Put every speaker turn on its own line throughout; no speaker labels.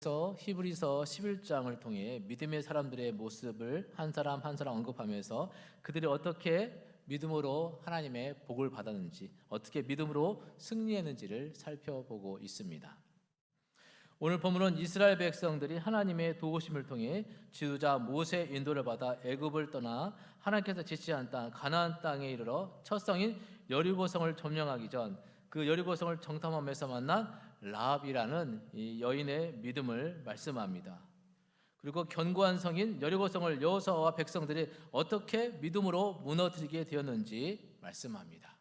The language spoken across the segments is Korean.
그래서 히브리서 11장을 통해 믿음의 사람들의 모습을 한 사람 한 사람 언급하면서 그들이 어떻게 믿음으로 하나님의 복을 받았는지, 어떻게 믿음으로 승리했는지를 살펴보고 있습니다. 오늘 본문은 이스라엘 백성들이 하나님의 도우심을 통해 지도자 모세의 인도를 받아 애굽을 떠나 하나님께서 지시한 땅 가나안 땅에 이르러 첫 성인 여리고성을 점령하기 전 그 여리고성을 정탐하면서 만난 라합이라는 이 여인의 믿음을 말씀합니다. 그리고 견고한 성인 여리고성을 여호수아와 백성들이 어떻게 믿음으로 무너뜨리게 되었는지 말씀합니다.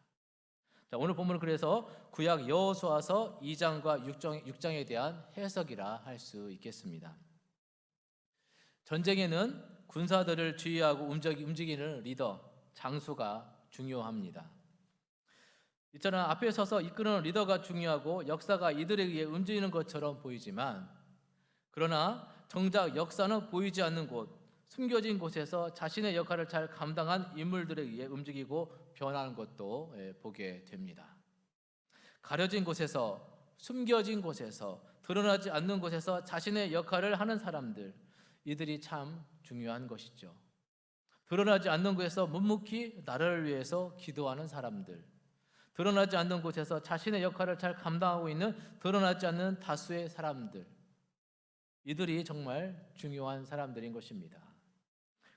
자, 오늘 본문은 그래서 구약 여호수아서 2장과 6장에 대한 해석이라 할 수 있겠습니다. 전쟁에는 군사들을 지휘하고 움직이는 리더, 장수가 중요합니다. 이처럼 앞에 서서 이끄는 리더가 중요하고 역사가 이들에 의해 움직이는 것처럼 보이지만, 그러나 정작 역사는 보이지 않는 곳, 숨겨진 곳에서 자신의 역할을 잘 감당한 인물들에 의해 움직이고 변하는 것도 보게 됩니다. 가려진 곳에서, 숨겨진 곳에서, 드러나지 않는 곳에서 자신의 역할을 하는 사람들, 이들이 참 중요한 것이죠. 드러나지 않는 곳에서 묵묵히 나라를 위해서 기도하는 사람들, 드러나지 않는 곳에서 자신의 역할을 잘 감당하고 있는 드러나지 않는 다수의 사람들, 이들이 정말 중요한 사람들인 것입니다.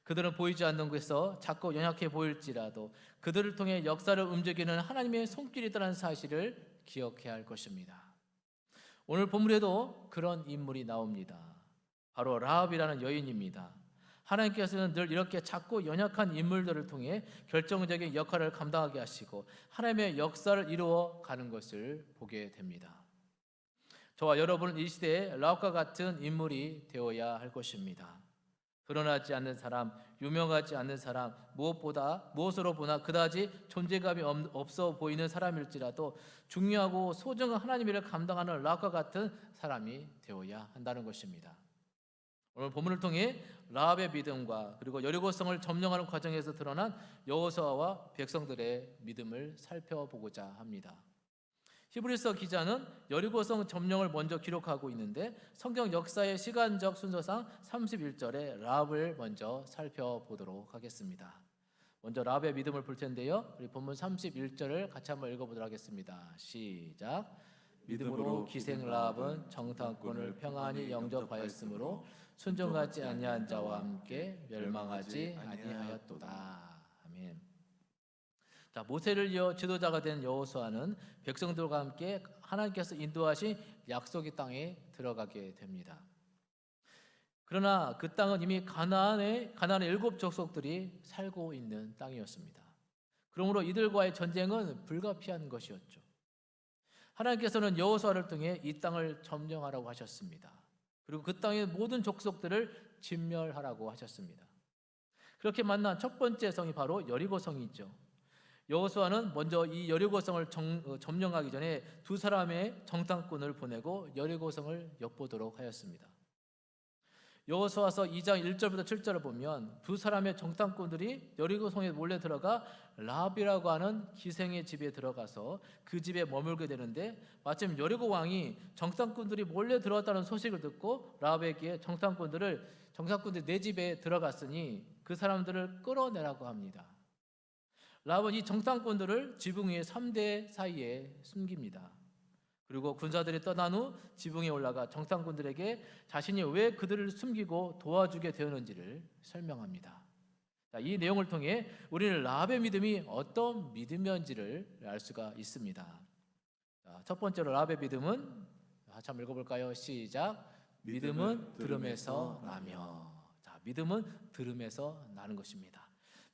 그들은 보이지 않는 곳에서 작고 연약해 보일지라도 그들을 통해 역사를 움직이는 하나님의 손길이 있다는 사실을 기억해야 할 것입니다. 오늘 본문에도 그런 인물이 나옵니다. 바로 라합이라는 여인입니다. 하나님께서는 늘 이렇게 작고 연약한 인물들을 통해 결정적인 역할을 감당하게 하시고 하나님의 역사를 이루어 가는 것을 보게 됩니다. 저와 여러분은 이 시대에 라합과 같은 인물이 되어야 할 것입니다. 드러나지 않는 사람, 유명하지 않는 사람, 무엇으로 보나 그다지 존재감이 없어 보이는 사람일지라도 중요하고 소중한 하나님의 일을 감당하는 라합과 같은 사람이 되어야 한다는 것입니다. 오늘 본문을 통해 라합의 믿음과 그리고 여리고성을 점령하는 과정에서 드러난 여호수아와 백성들의 믿음을 살펴보고자 합니다. 히브리서 기자는 여리고성 점령을 먼저 기록하고 있는데 성경 역사의 시간적 순서상 31절에 라합을 먼저 살펴보도록 하겠습니다. 먼저 라합의 믿음을 볼 텐데요. 우리 본문 31절을 같이 한번 읽어보도록 하겠습니다. 시작. 믿음으로 기생 라합은 정탐꾼을 평안히 영접하였으므로 순종하지 아니한 자와 함께 멸망하지 아니하였도다. 아멘. 자, 모세를 이어 지도자가 된 여호수아는 백성들과 함께 하나님께서 인도하신 약속의 땅에 들어가게 됩니다. 그러나 그 땅은 이미 가나안의 7 족속들이 살고 있는 땅이었습니다. 그러므로 이들과의 전쟁은 불가피한 것이었죠. 하나님께서는 여호수아를 통해 이 땅을 점령하라고 하셨습니다. 그리고 그 땅의 모든 족속들을 진멸하라고 하셨습니다. 그렇게 만난 첫 번째 성이 바로 여리고성이죠. 여호수아는 먼저 이 여리고성을 점령하기 전에 2 사람의 정탐꾼을 보내고 여리고성을 엿보도록 하였습니다. 여호수아서 2장 1절부터 7절을 보면 2 사람의 정탐꾼들이 여리고성에 몰래 들어가 라합이라고 하는 기생의 집에 들어가서 그 집에 머물게 되는데, 마침 여리고 왕이 정탐꾼들이 몰래 들어왔다는 소식을 듣고 라합에게 정탐꾼들이 내 집에 들어갔으니 그 사람들을 끌어내라고 합니다. 라합은 이 정탐꾼들을 지붕 위에 3대 사이에 숨깁니다. 그리고 군사들이 떠난 후 지붕에 올라가 정탐꾼들에게 자신이 왜 그들을 숨기고 도와주게 되었는지를 설명합니다. 이 내용을 통해 우리는 라합의 믿음이 어떤 믿음이었는지를 알 수가 있습니다. 첫 번째로 라합의 믿음은, 같이 한번 읽어볼까요? 시작. 믿음은 들음에서 나며. 믿음은 들음에서 나는 것입니다.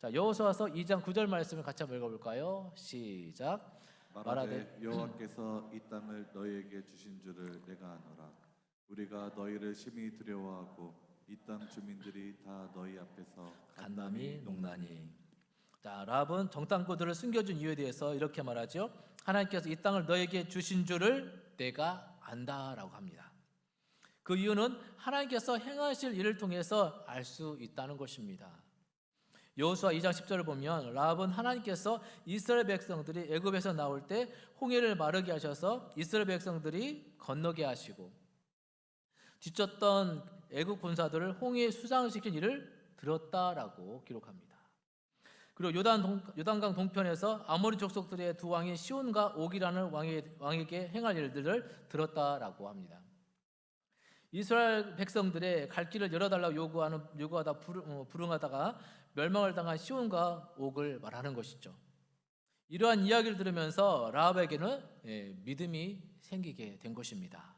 여호수아서 2장 9절 말씀을 같이 한번 읽어볼까요? 시작.
말하되 여호와께서 이 땅을 너희에게 주신 줄을 내가 아노라. 우리가 너희를 심히 두려워하고 이 땅 주민들이 다 너희 앞에서
간담이 농나니. 라합은 정탐꾼들을 숨겨준 이유에 대해서 이렇게 말하죠. 하나님께서 이 땅을 너에게 주신 줄을 내가 안다라고 합니다. 그 이유는 하나님께서 행하실 일을 통해서 알 수 있다는 것입니다. 여호수아 2장 10절을 보면 라합은 하나님께서 이스라엘 백성들이 애굽에서 나올 때 홍해를 마르게 하셔서 이스라엘 백성들이 건너게 하시고 뒤쫓던 애국 군사들을 홍해에 수장시킨 일을 들었다라고 기록합니다. 그리고 요단강 동편에서 아모리 족속들의 두 왕인 시온과 옥이라는 왕에게 행할 일들을 들었다라고 합니다. 이스라엘 백성들의 갈 길을 열어달라고 요구하다 불응하다가 멸망을 당한 시온과 옥을 말하는 것이죠. 이러한 이야기를 들으면서 라합에게는 믿음이 생기게 된 것입니다.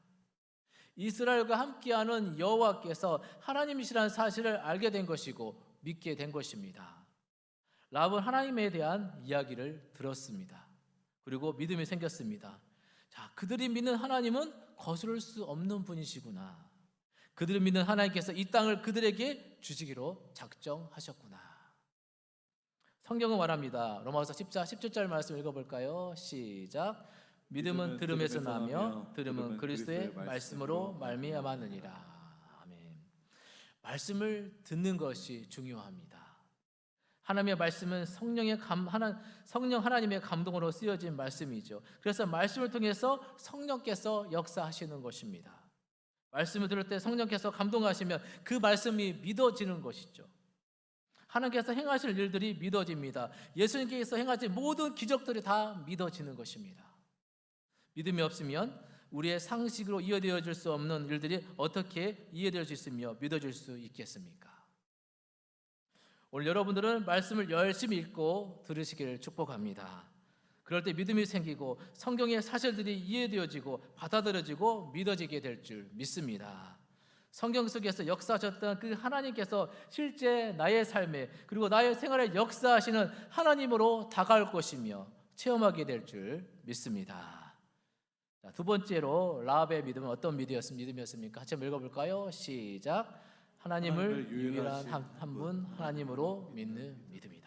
이스라엘과 함께하는 여호와께서 하나님이시라는 사실을 알게 된 것이고 믿게 된 것입니다. 라합은 하나님에 대한 이야기를 들었습니다. 그리고 믿음이 생겼습니다. 자, 그들이 믿는 하나님은 거스를 수 없는 분이시구나. 그들이 믿는 하나님께서 이 땅을 그들에게 주시기로 작정하셨구나. 성경은 말합니다. 로마서 14, 17절 말씀 읽어볼까요? 시작. 믿음은 들음에서 나며 들음은 그리스도의 말씀으로 말미암았느니라. 아멘. 말씀을 듣는 것이 중요합니다. 하나님의 말씀은 성령 하나님의 감동으로 쓰여진 말씀이죠. 그래서 말씀을 통해서 성령께서 역사하시는 것입니다. 말씀을 들을 때 성령께서 감동하시면 그 말씀이 믿어지는 것이죠. 하나님께서 행하실 일들이 믿어집니다. 예수님께서 행하신 모든 기적들이 다 믿어지는 것입니다. 믿음이 없으면 우리의 상식으로 이해되어질 수 없는 일들이 어떻게 이해될 수 있으며 믿어질 수 있겠습니까? 오늘 여러분들은 말씀을 열심히 읽고 들으시기를 축복합니다. 그럴 때 믿음이 생기고 성경의 사실들이 이해되어지고 받아들여지고 믿어지게 될 줄 믿습니다. 성경 속에서 역사하셨던 그 하나님께서 실제 나의 삶에 그리고 나의 생활에 역사하시는 하나님으로 다가올 것이며 체험하게 될 줄 믿습니다. 자, 두 번째로 라합의 믿음은 어떤 믿음이었습니까? 같이 한번 읽어볼까요? 시작. 하나님을 유일한 한 분 하나님으로 믿는 믿음이다.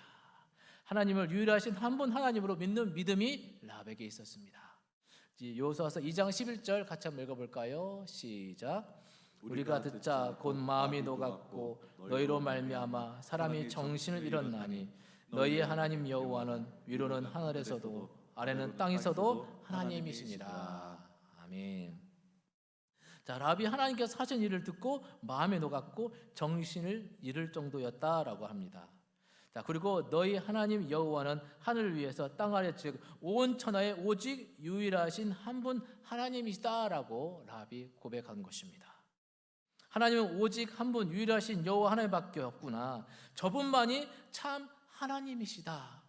하나님을 유일하신 한 분 하나님으로 믿는 믿음이 라합에게 있었습니다. 여호수아서 2장 11절 같이 한번 읽어볼까요? 시작. 우리가 듣자 곧 마음이 녹았고 너희로 말미암아 사람이 정신을 잃었나니 너희의 하나님 여호와는 위로는 하늘에서도 아래는 땅에서도 하나님이시니라. 아멘. 자, 라합이 하나님께서 하신 일을 듣고 마음에 녹았고 정신을 잃을 정도였다라고 합니다. 자, 그리고 너희 하나님 여호와는 하늘 위에서 땅 아래 즉 온 천하에 오직 유일하신 한 분 하나님이시다라고 라합이 고백한 것입니다. 하나님은 오직 한 분 유일하신 여호와 하나님밖에 없구나. 저분만이 참 하나님이시다.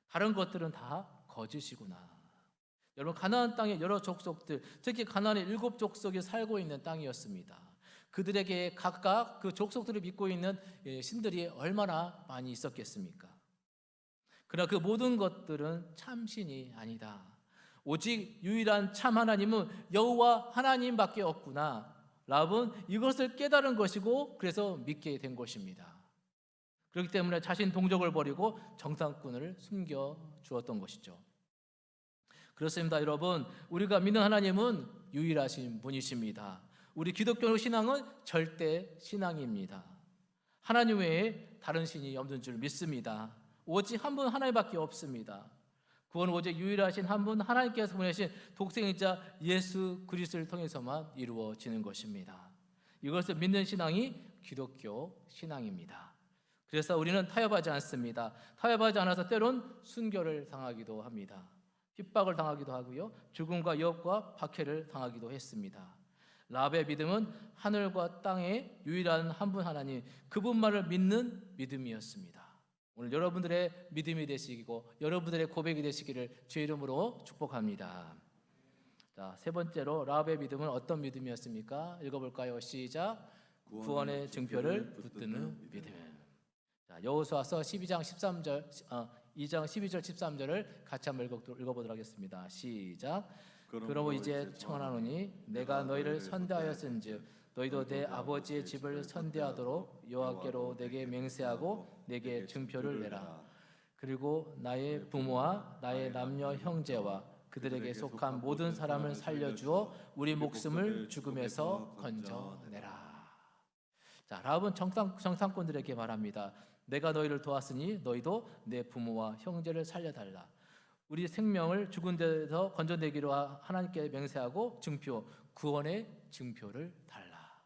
다른 것들은 다 거짓이구나. 여러분, 가나안 땅의 여러 족속들, 특히 가나안의 7족속이 살고 있는 땅이었습니다. 그들에게 각각 그 족속들을 믿고 있는 신들이 얼마나 많이 있었겠습니까? 그러나 그 모든 것들은 참신이 아니다. 오직 유일한 참 하나님은 여호와 하나님밖에 없구나. 라합은 이것을 깨달은 것이고 그래서 믿게 된 것입니다. 그렇기 때문에 자신 동족을 버리고 정탐꾼을 숨겨 주었던 것이죠. 그렇습니다, 여러분. 우리가 믿는 하나님은 유일하신 분이십니다. 우리 기독교 신앙은 절대 신앙입니다. 하나님 외에 다른 신이 없는 줄 믿습니다. 오직 한 분 하나님밖에 없습니다. 그건 오직 유일하신 한 분 하나님께서 보내신 독생자 예수 그리스도를 통해서만 이루어지는 것입니다. 이것을 믿는 신앙이 기독교 신앙입니다. 그래서 우리는 타협하지 않습니다. 타협하지 않아서 때론 순교를 당하기도 합니다. 핍박을 당하기도 하고요, 죽음과 역과 박해를 당하기도 했습니다. 라합의 믿음은 하늘과 땅의 유일한 한 분 하나님, 그분만을 믿는 믿음이었습니다. 오늘 여러분들의 믿음이 되시고 여러분들의 고백이 되시기를 주의 이름으로 축복합니다. 자, 세 번째로 라합의 믿음은 어떤 믿음이었습니까? 읽어볼까요? 시작. 구원의 증표를 붙드는 믿음. 자, 여호수아서 2장 12절 13절을 같이 한번 읽어보도록 하겠습니다. 시작. 그러므로 이제 청하노니 내가 너희를 선대하였은즉 너희도 내 아버지의 집을 선대하도록 여호와께로 내게 맹세하고 내게 증표를 내라. 그리고 나의 부모와 나의 남녀 형제와 그들에게 속한 모든 사람을 살려주어 우리 목숨을 죽음에서 건져내라. 자, 라합은 정탐꾼들에게 말합니다. 내가 너희를 도왔으니 너희도 내 부모와 형제를 살려달라. 우리 생명을 죽은 데서 건져내기로 하나님께 맹세하고 증표, 구원의 증표를 달라.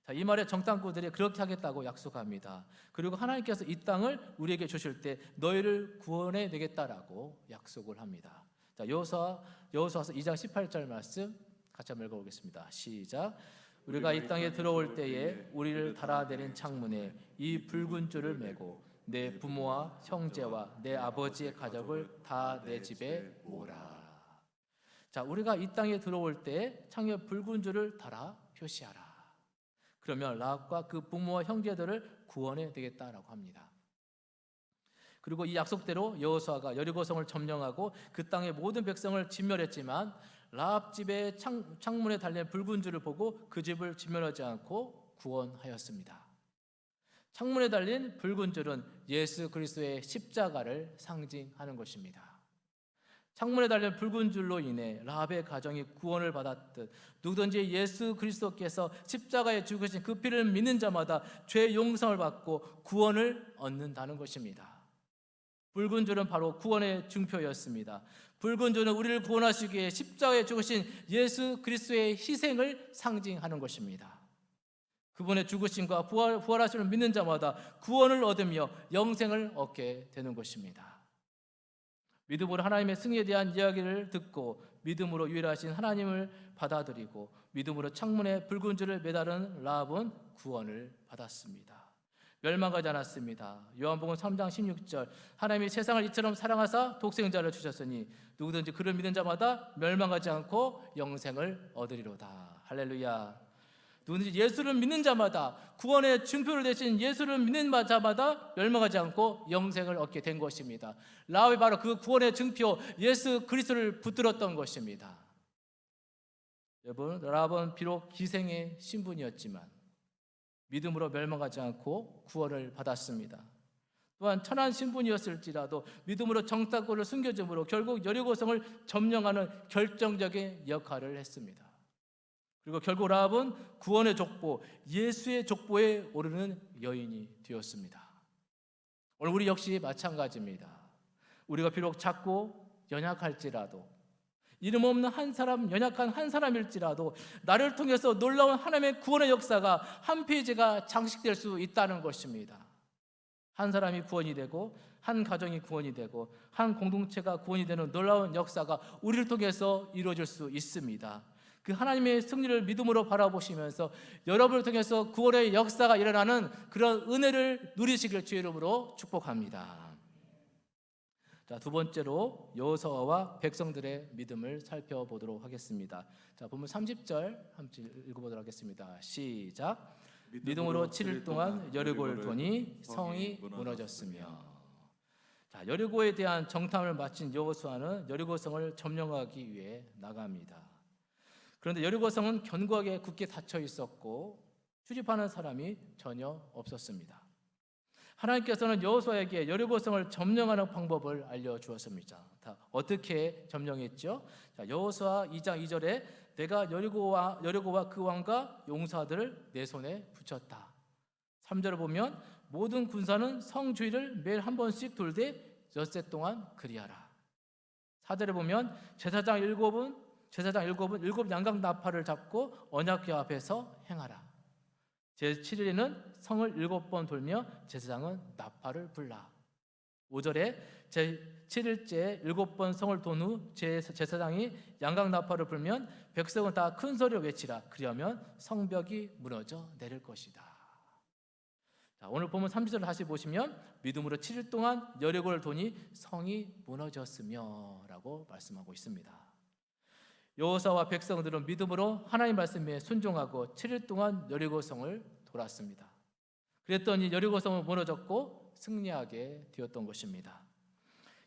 자, 이 말에 정탐꾼들이 그렇게 하겠다고 약속합니다. 그리고 하나님께서 이 땅을 우리에게 주실 때 너희를 구원해 내겠다라고 약속을 합니다. 자, 여호수아서 2장 18절 말씀 같이 한번 읽어보겠습니다. 시작. 우리가 이 땅에 들어올 때에 우리를 달아내린 창문에 이 붉은 줄을 메고 내 부모와 형제와 내 아버지의 가족을 다 내 집에 모으라. 자, 우리가 이 땅에 들어올 때 창에 붉은 줄을 달아 표시하라. 그러면 라합과 그 부모와 형제들을 구원해 되겠다라고 합니다. 그리고 이 약속대로 여호수아가 여리고성을 점령하고 그 땅의 모든 백성을 진멸했지만 라합 집의 창문에 달린 붉은 줄을 보고 그 집을 진멸하지 않고 구원하였습니다. 창문에 달린 붉은 줄은 예수 그리스도의 십자가를 상징하는 것입니다. 창문에 달린 붉은 줄로 인해 라합의 가정이 구원을 받았듯 누구든지 예수 그리스도께서 십자가에 죽으신 그 피를 믿는 자마다 죄 용서를 받고 구원을 얻는다는 것입니다. 붉은 줄은 바로 구원의 증표였습니다. 붉은 줄은 우리를 구원하시기 위해 십자가에 죽으신 예수 그리스도의 희생을 상징하는 것입니다. 그분의 죽으심과 부활하심을 믿는 자마다 구원을 얻으며 영생을 얻게 되는 것입니다. 믿음으로 하나님의 승리에 대한 이야기를 듣고 믿음으로 유일하신 하나님을 받아들이고 믿음으로 창문에 붉은 줄을 매달은 라합은 구원을 받았습니다. 멸망하지 않았습니다. 요한복음 3장 16절 하나님이 세상을 이처럼 사랑하사 독생자를 주셨으니 누구든지 그를 믿는 자마다 멸망하지 않고 영생을 얻으리로다. 할렐루야. 누구든지 예수를 믿는 자마다 구원의 증표를 대신 예수를 믿는 자마다 멸망하지 않고 영생을 얻게 된 것입니다. 라합이 바로 그 구원의 증표 예수 그리스도를 붙들었던 것입니다. 여러분, 라합은 비록 기생의 신분이었지만 믿음으로 멸망하지 않고 구원을 받았습니다. 또한 천한 신분이었을지라도 믿음으로 정탐꾼을 숨겨줌으로 결국 여리고성을 점령하는 결정적인 역할을 했습니다. 그리고 결국 라합은 구원의 족보, 예수의 족보에 오르는 여인이 되었습니다. 오늘 우리 역시 마찬가지입니다. 우리가 비록 작고 연약할지라도 이름 없는 한 사람, 연약한 한 사람일지라도 나를 통해서 놀라운 하나님의 구원의 역사가 한 페이지가 장식될 수 있다는 것입니다. 한 사람이 구원이 되고 한 가정이 구원이 되고 한 공동체가 구원이 되는 놀라운 역사가 우리를 통해서 이루어질 수 있습니다. 그 하나님의 승리를 믿음으로 바라보시면서 여러분을 통해서 구원의 역사가 일어나는 그런 은혜를 누리시길 주의 이름으로 축복합니다. 자, 두 번째로 여호수아와 백성들의 믿음을 살펴보도록 하겠습니다. 자, 본문 30절 한번 읽어보도록 하겠습니다. 시작. 믿음으로 7일 동안 여리고를 도니 성이 무너졌으며. 자, 여리고에 대한 정탐을 마친 여호수아는 여리고성을 점령하기 위해 나갑니다. 그런데 여리고성은 견고하게 굳게 닫혀 있었고 출입하는 사람이 전혀 없었습니다. 하나님께서는 여호수아에게 여리고성을 점령하는 방법을 알려주었습니다. 어떻게 점령했죠? 여호수아 2장 2절에 내가 여리고와 그 왕과 용사들을 내 손에 붙였다. 3절을 보면 모든 군사는 성 주위를 매일 한 번씩 돌되 엿새 동안 그리하라. 4절에 보면 제사장 일곱은 일곱 양각 나팔을 잡고 언약궤 앞에서 행하라. 제7일에는 성을 7번 돌며 제사장은 나팔을 불라. 5절에 제7일째 7번 성을 돈 후 제사장이 양각 나팔을 불면 백성은 다 큰 소리로 외치라. 그리하면 성벽이 무너져 내릴 것이다. 자, 오늘 보면 30절을 다시 보시면 믿음으로 7일 동안 여리고를 도니 성이 무너졌으며 라고 말씀하고 있습니다. 여호수아와 백성들은 믿음으로 하나님 말씀에 순종하고 7일 동안 여리고성을 돌았습니다. 그랬더니 여리고성은 무너졌고 승리하게 되었던 것입니다.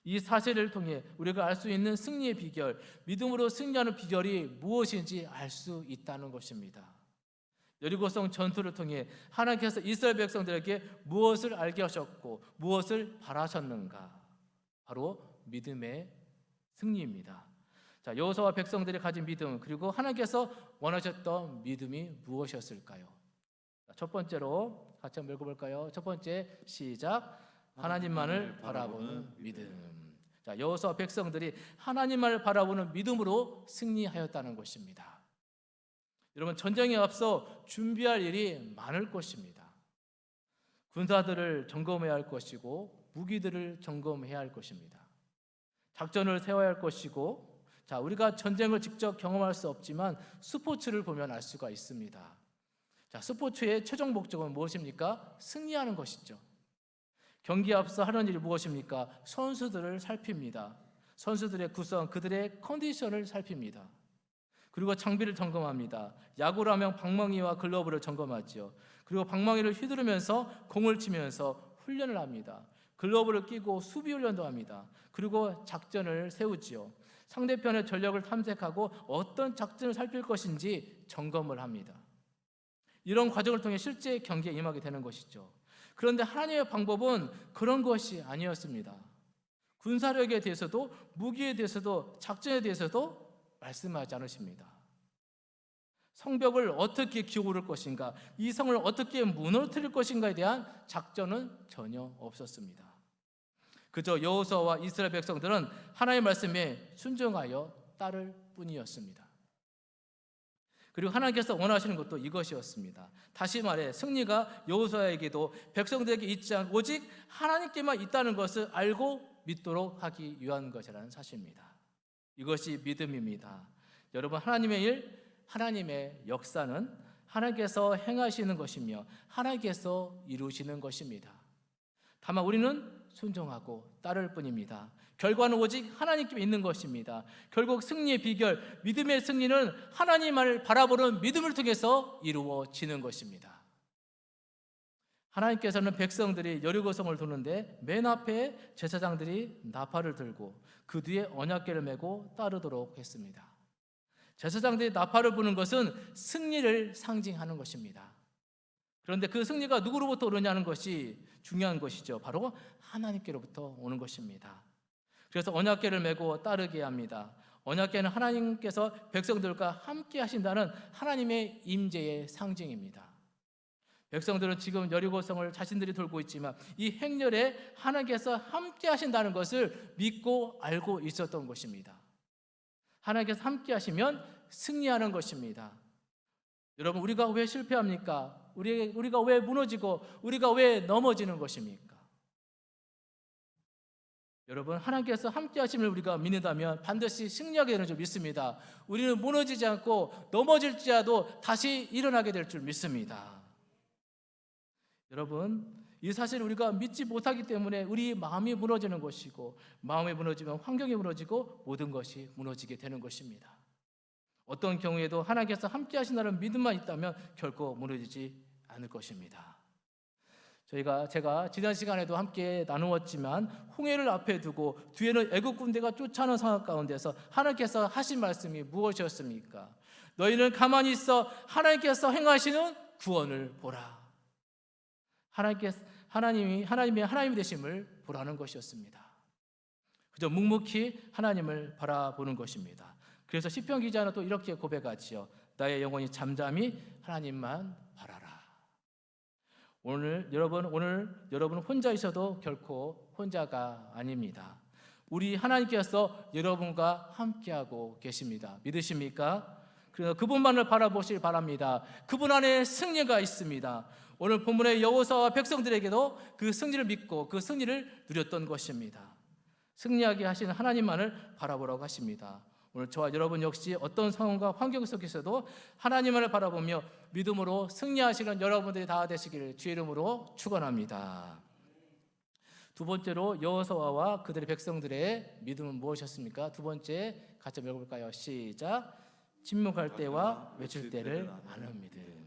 이 사실을 통해 우리가 알 수 있는 승리의 비결, 믿음으로 승리하는 비결이 무엇인지 알 수 있다는 것입니다. 여리고성 전투를 통해 하나님께서 이스라엘 백성들에게 무엇을 알게 하셨고 무엇을 바라셨는가? 바로 믿음의 승리입니다. 자, 여호수아와 백성들이 가진 믿음, 그리고 하나님께서 원하셨던 믿음이 무엇이었을까요? 자, 첫 번째로 같이 한번 읽어볼까요? 첫 번째 시작. 하나님만을 바라보는 믿음. 자, 여호수아 백성들이 하나님만을 바라보는 믿음으로 승리하였다는 것입니다. 여러분, 전쟁에 앞서 준비할 일이 많을 것입니다. 군사들을 점검해야 할 것이고 무기들을 점검해야 할 것입니다. 작전을 세워야 할 것이고, 자, 우리가 전쟁을 직접 경험할 수 없지만 스포츠를 보면 알 수가 있습니다. 자, 스포츠의 최종 목적은 무엇입니까? 승리하는 것이죠. 경기 앞서 하는 일이 무엇입니까? 선수들을 살핍니다. 선수들의 구성, 그들의 컨디션을 살핍니다. 그리고 장비를 점검합니다. 야구라면 방망이와 글러브를 점검하죠. 그리고 방망이를 휘두르면서 공을 치면서 훈련을 합니다. 글러브를 끼고 수비 훈련도 합니다. 그리고 작전을 세우지요. 상대편의 전력을 탐색하고 어떤 작전을 살필 것인지 점검을 합니다. 이런 과정을 통해 실제 경기에 임하게 되는 것이죠. 그런데 하나님의 방법은 그런 것이 아니었습니다. 군사력에 대해서도, 무기에 대해서도, 작전에 대해서도 말씀하지 않으십니다. 성벽을 어떻게 기어오를 것인가, 이 성을 어떻게 무너뜨릴 것인가에 대한 작전은 전혀 없었습니다. 그저 여호수아와 이스라엘 백성들은 하나님의 말씀에 순종하여 따를 뿐이었습니다. 그리고 하나님께서 원하시는 것도 이것이었습니다. 다시 말해 승리가 여호수아에게도 백성들에게 있지 않고 오직 하나님께만 있다는 것을 알고 믿도록 하기 위한 것이라는 사실입니다. 이것이 믿음입니다. 여러분, 하나님의 일, 하나님의 역사는 하나님께서 행하시는 것이며 하나님께서 이루시는 것입니다. 다만 우리는 순종하고 따를 뿐입니다. 결과는 오직 하나님께 있는 것입니다. 결국 승리의 비결, 믿음의 승리는 하나님을 바라보는 믿음을 통해서 이루어지는 것입니다. 하나님께서는 백성들이 여리고성을 도는데 맨 앞에 제사장들이 나팔을 들고 그 뒤에 언약궤를 메고 따르도록 했습니다. 제사장들이 나팔을 부는 것은 승리를 상징하는 것입니다. 그런데 그 승리가 누구로부터 오느냐는 것이 중요한 것이죠. 바로 하나님께로부터 오는 것입니다. 그래서 언약궤를 메고 따르게 합니다. 언약궤는 하나님께서 백성들과 함께 하신다는 하나님의 임재의 상징입니다. 백성들은 지금 여리고성을 자신들이 돌고 있지만 이 행렬에 하나님께서 함께 하신다는 것을 믿고 알고 있었던 것입니다. 하나님께서 함께 하시면 승리하는 것입니다. 여러분, 우리가 왜 실패합니까? 우리가 왜 무너지고 우리가 왜 넘어지는 것입니까? 여러분, 하나님께서 함께 하심을 우리가 믿는다면 반드시 승리하게 되는 줄 믿습니다. 우리는 무너지지 않고 넘어질지라도 다시 일어나게 될 줄 믿습니다. 여러분, 이 사실을 우리가 믿지 못하기 때문에 우리 마음이 무너지는 것이고, 마음이 무너지면 환경이 무너지고 모든 것이 무너지게 되는 것입니다. 어떤 경우에도 하나님께서 함께 하신다는 믿음만 있다면 결코 무너지지 않을 것입니다. 제가 지난 시간에도 함께 나누었지만 홍해를 앞에 두고 뒤에는 애국 군대가 쫓아오는 상황 가운데서 하나님께서 하신 말씀이 무엇이었습니까? 너희는 가만히 있어 하나님께서 행하시는 구원을 보라. 하나님이 되심을 보라는 것이었습니다. 그저 묵묵히 하나님을 바라보는 것입니다. 그래서 시편 기자는 또 이렇게 고백하지요. 나의 영혼이 잠잠히 하나님만 바라라. 오늘 여러분 혼자 있어도 결코 혼자가 아닙니다. 우리 하나님께서 여러분과 함께하고 계십니다. 믿으십니까? 그래서 그분만을 바라보시길 바랍니다. 그분 안에 승리가 있습니다. 오늘 본문의 여호수아와 백성들에게도 그 승리를 믿고 그 승리를 누렸던 것입니다. 승리하게 하시는 하나님만을 바라보라고 하십니다. 오늘 저와 여러분 역시 어떤 상황과 환경 속에서도 하나님을 바라보며 믿음으로 승리하시는 여러분들이 다 되시기를 주의 이름으로 축원합니다. 두 번째로 여호수아와 그들의 백성들의 믿음은 무엇이었습니까? 두 번째 같이 읽어볼까요? 시작. 침묵할 때와 외칠 때를 아는 믿음.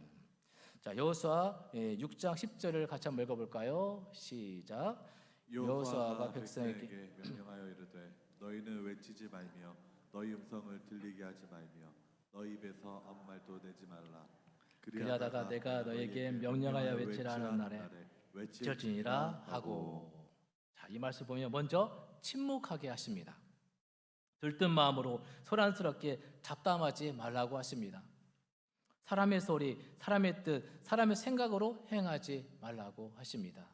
자, 여호수아 6장 10절을 같이 한번 읽어볼까요? 시작. 여호수아가 백성에게
명령하여 이르되 너희는 외치지 말며 너희 음성을 들리게 하지 말며 너희 입에서 아무 말도 내지 말라.
그리하다가 내가 너에게 명령하여 외치라 하는 날에 외칠지니라 하고. 자, 이 말씀 보면 먼저 침묵하게 하십니다. 들뜬 마음으로 소란스럽게 잡담하지 말라고 하십니다. 사람의 소리, 사람의 뜻, 사람의 생각으로 행하지 말라고 하십니다.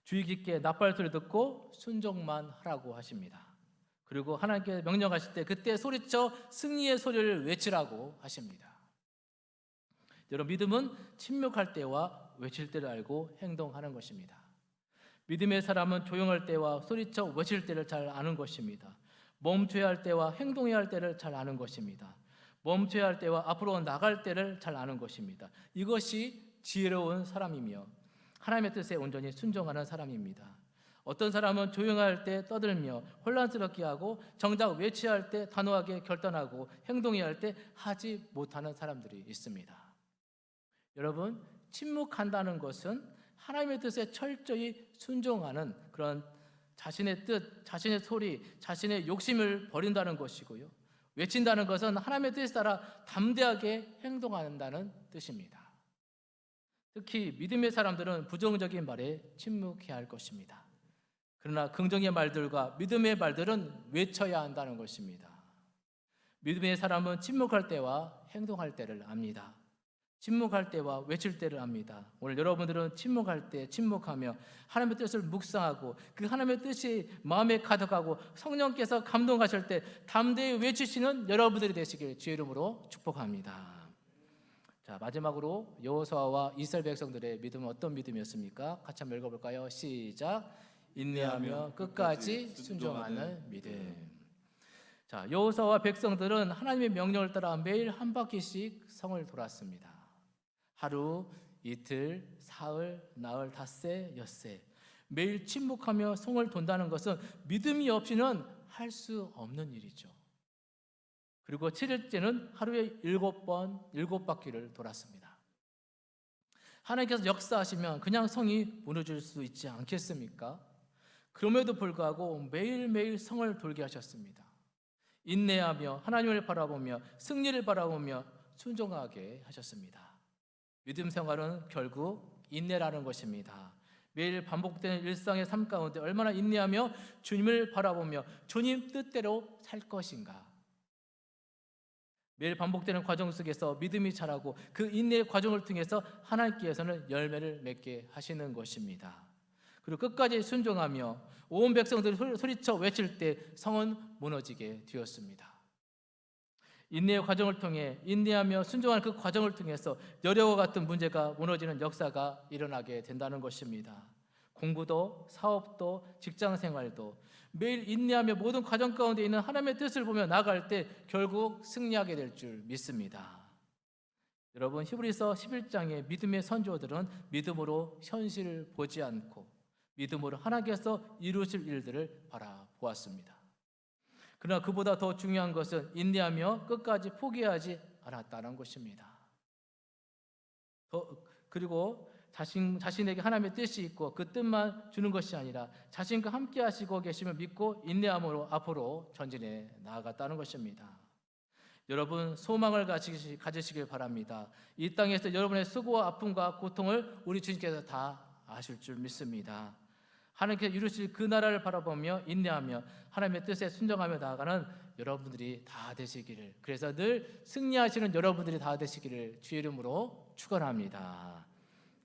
주의 깊게 나팔 소리 듣고 순종만 하라고 하십니다. 그리고 하나님께 명령하실 때 그때 소리쳐 승리의 소리를 외치라고 하십니다. 여러분, 믿음은 침묵할 때와 외칠 때를 알고 행동하는 것입니다. 믿음의 사람은 조용할 때와 소리쳐 외칠 때를 잘 아는 것입니다. 멈춰야 할 때와 행동해야 할 때를 잘 아는 것입니다. 멈춰야 할 때와 앞으로 나갈 때를 잘 아는 것입니다. 이것이 지혜로운 사람이며 하나님의 뜻에 온전히 순종하는 사람입니다. 어떤 사람은 조용할 때 떠들며 혼란스럽게 하고 정작 외쳐야 할 때 단호하게 결단하고 행동해야 할 때 하지 못하는 사람들이 있습니다. 여러분, 침묵한다는 것은 하나님의 뜻에 철저히 순종하는 그런 자신의 뜻, 자신의 소리, 자신의 욕심을 버린다는 것이고요. 외친다는 것은 하나님의 뜻에 따라 담대하게 행동한다는 뜻입니다. 특히 믿음의 사람들은 부정적인 말에 침묵해야 할 것입니다. 그러나 긍정의 말들과 믿음의 말들은 외쳐야 한다는 것입니다. 믿음의 사람은 침묵할 때와 행동할 때를 압니다. 침묵할 때와 외칠 때를 압니다. 오늘 여러분들은 침묵할 때 침묵하며 하나님의 뜻을 묵상하고 그 하나님의 뜻이 마음에 가득하고 성령께서 감동하실 때 담대히 외치시는 여러분들이 되시길 주의 이름으로 축복합니다. 자, 마지막으로 여호수아와 이스라엘 백성들의 믿음은 어떤 믿음이었습니까? 같이 한번 읽어볼까요? 시작. 인내하며 끝까지 순종하는 믿음. 자, 여호수아와 백성들은 하나님의 명령을 따라 매일 한 바퀴씩 성을 돌았습니다. 하루, 이틀, 사흘, 나흘, 닷새, 엿새 매일 침묵하며 성을 돈다는 것은 믿음이 없이는 할 수 없는 일이죠. 그리고 7일째는 하루에 7번, 7바퀴를 돌았습니다. 하나님께서 역사하시면 그냥 성이 무너질 수 있지 않겠습니까? 그럼에도 불구하고 매일매일 성을 돌게 하셨습니다. 인내하며 하나님을 바라보며 승리를 바라보며 순종하게 하셨습니다. 믿음 생활은 결국 인내라는 것입니다. 매일 반복되는 일상의 삶 가운데 얼마나 인내하며 주님을 바라보며 주님 뜻대로 살 것인가. 매일 반복되는 과정 속에서 믿음이 자라고 그 인내의 과정을 통해서 하나님께서는 열매를 맺게 하시는 것입니다. 그리고 끝까지 순종하며 온 백성들이 소리쳐 외칠 때 성은 무너지게 되었습니다. 인내의 과정을 통해 인내하며 순종하는 그 과정을 통해서 여려와 같은 문제가 무너지는 역사가 일어나게 된다는 것입니다. 공부도 사업도 직장생활도 매일 인내하며 모든 과정 가운데 있는 하나님의 뜻을 보며 나아갈 때 결국 승리하게 될 줄 믿습니다. 여러분, 히브리서 11장의 믿음의 선조들은 믿음으로 현실을 보지 않고 믿음으로 하나님께서 이루실 일들을 바라보았습니다. 그러나 그보다 더 중요한 것은 인내하며 끝까지 포기하지 않았다는 것입니다. 그리고 자신에게 하나님의 뜻이 있고 그 뜻만 주는 것이 아니라 자신과 함께 하시고 계심을 믿고 인내함으로 앞으로 전진해 나아갔다는 것입니다. 여러분, 소망을 가지시길 바랍니다. 이 땅에서 여러분의 수고와 아픔과 고통을 우리 주님께서 다 아실 줄 믿습니다. 하나님께서 이루실 그 나라를 바라보며 인내하며 하나님의 뜻에 순종하며 나아가는 여러분들이 다 되시기를, 그래서 늘 승리하시는 여러분들이 다 되시기를 주의 이름으로 축원합니다.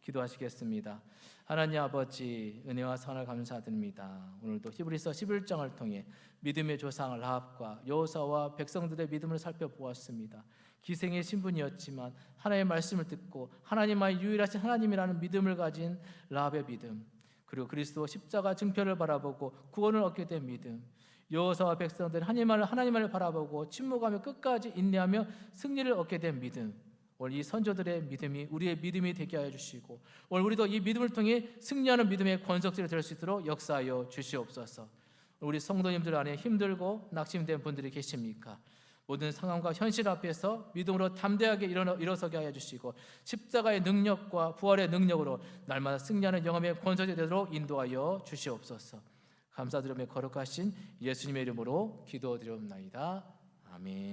기도하시겠습니다. 하나님 아버지, 은혜와 선을 감사드립니다. 오늘도 히브리서 11장을 통해 믿음의 조상 라합과 여호수아와 백성들의 믿음을 살펴보았습니다. 기생의 신분이었지만 하나님의 말씀을 듣고 하나님만이 유일하신 하나님이라는 믿음을 가진 라합의 믿음, 그리고 그리스도 십자가 증표를 바라보고 구원을 얻게 된 믿음, 여호수아와 백성들은 하나님만을 바라보고 침묵하며 끝까지 인내하며 승리를 얻게 된 믿음, 오늘 이 선조들의 믿음이 우리의 믿음이 되게 하여 주시고 오늘 우리도 이 믿음을 통해 승리하는 믿음의 권속들이 될 수 있도록 역사하여 주시옵소서. 우리 성도님들 안에 힘들고 낙심된 분들이 계십니까? 모든 상황과 현실 앞에서 믿음으로 담대하게 일어서게 하여 주시고 십자가의 능력과 부활의 능력으로 날마다 승리하는 영험의 권속이 되도록 인도하여 주시옵소서. 감사드리며 거룩하신 예수님의 이름으로 기도드리옵나이다. 아멘.